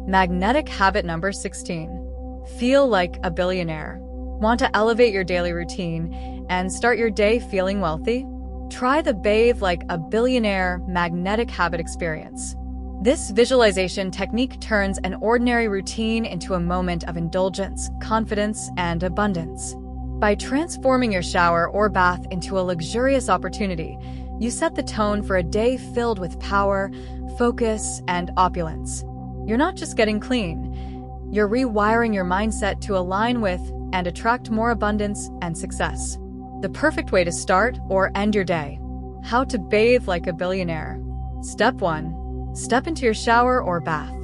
Magnetic habit number 16. Feel like a billionaire. Want to elevate your daily routine and start your day feeling wealthy? Try the Bathe like a Billionaire magnetic habit experience. This visualization technique turns an ordinary routine into a moment of indulgence, confidence, and abundance. By transforming your shower or bath into a luxurious opportunity, you set the tone for a day filled with power, focus, and opulence. You're not just getting clean, you're rewiring your mindset to align with and attract more abundance and success. The perfect way to start or end your day. How to bathe like a billionaire. Step 1. Step into your shower or bath.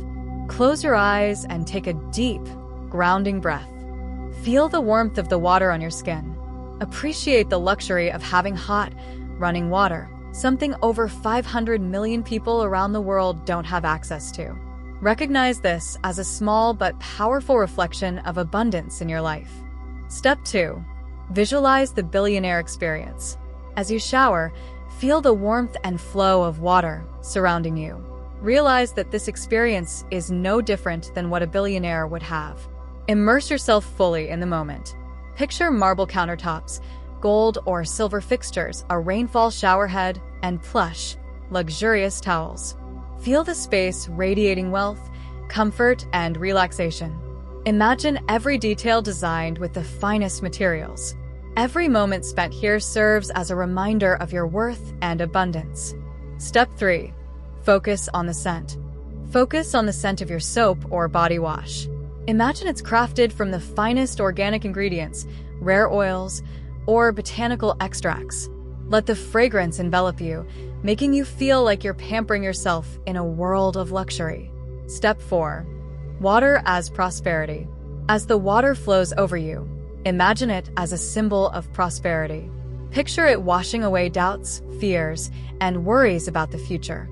Close your eyes and take a deep, grounding breath. Feel the warmth of the water on your skin. Appreciate the luxury of having hot, running water, something over 500 million people around the world don't have access to. Recognize this as a small but powerful reflection of abundance in your life. Step 2. Visualize the billionaire experience. As you shower, feel the warmth and flow of water surrounding you. Realize that this experience is no different than what a billionaire would have. Immerse yourself fully in the moment. Picture marble countertops, gold or silver fixtures, a rainfall showerhead, and plush, luxurious towels. Feel the space radiating wealth, comfort, and relaxation. Imagine every detail designed with the finest materials. Every moment spent here serves as a reminder of your worth and abundance. Step 3. Focus on the scent. Focus on the scent of your soap or body wash. Imagine it's crafted from the finest organic ingredients, rare oils, or botanical extracts. Let the fragrance envelop you, making you feel like you're pampering yourself in a world of luxury. Step 4. Water as prosperity. As the water flows over you, imagine it as a symbol of prosperity. Picture it washing away doubts, fears, and worries about the future.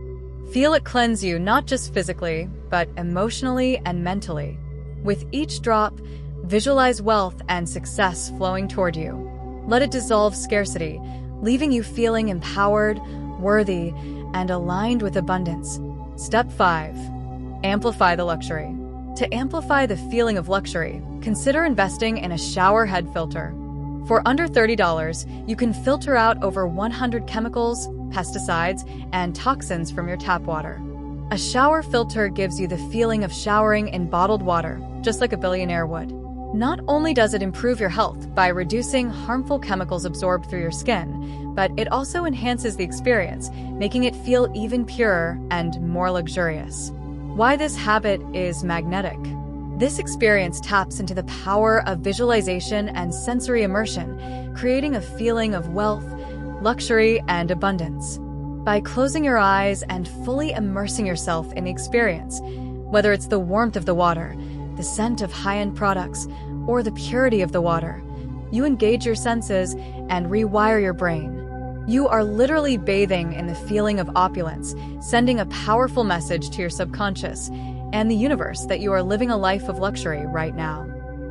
Feel it cleanse you not just physically, but emotionally and mentally. With each drop, visualize wealth and success flowing toward you. Let it dissolve scarcity, leaving you feeling empowered, worthy, and aligned with abundance. Step 5. Amplify the luxury. To amplify the feeling of luxury, consider investing in a shower head filter. For under $30, you can filter out over 100 chemicals, pesticides, and toxins from your tap water. A shower filter gives you the feeling of showering in bottled water, just like a billionaire would. Not only does it improve your health by reducing harmful chemicals absorbed through your skin, but it also enhances the experience, making it feel even purer and more luxurious. Why this habit is magnetic. This experience taps into the power of visualization and sensory immersion, creating a feeling of wealth, luxury, and abundance. By closing your eyes and fully immersing yourself in the experience, whether it's the warmth of the water, the scent of high-end products, or the purity of the water, you engage your senses and rewire your brain. You are literally bathing in the feeling of opulence, sending a powerful message to your subconscious and the universe that you are living a life of luxury right now.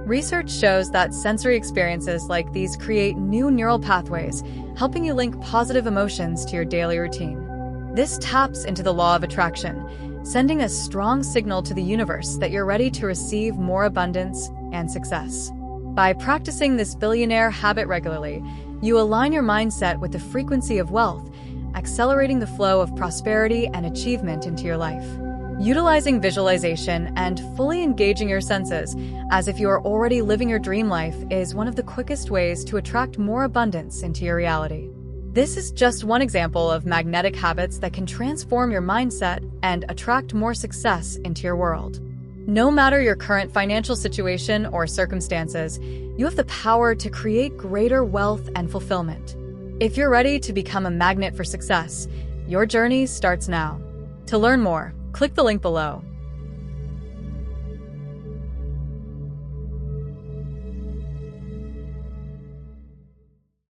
Research shows that sensory experiences like these create new neural pathways, helping you link positive emotions to your daily routine. This taps into the law of attraction, sending a strong signal to the universe that you're ready to receive more abundance and success. By practicing this billionaire habit regularly, you align your mindset with the frequency of wealth, accelerating the flow of prosperity and achievement into your life. Utilizing visualization and fully engaging your senses as if you are already living your dream life is one of the quickest ways to attract more abundance into your reality. This is just one example of magnetic habits that can transform your mindset and attract more success into your world. No matter your current financial situation or circumstances, you have the power to create greater wealth and fulfillment. If you're ready to become a magnet for success, your journey starts now. To learn more, click the link below.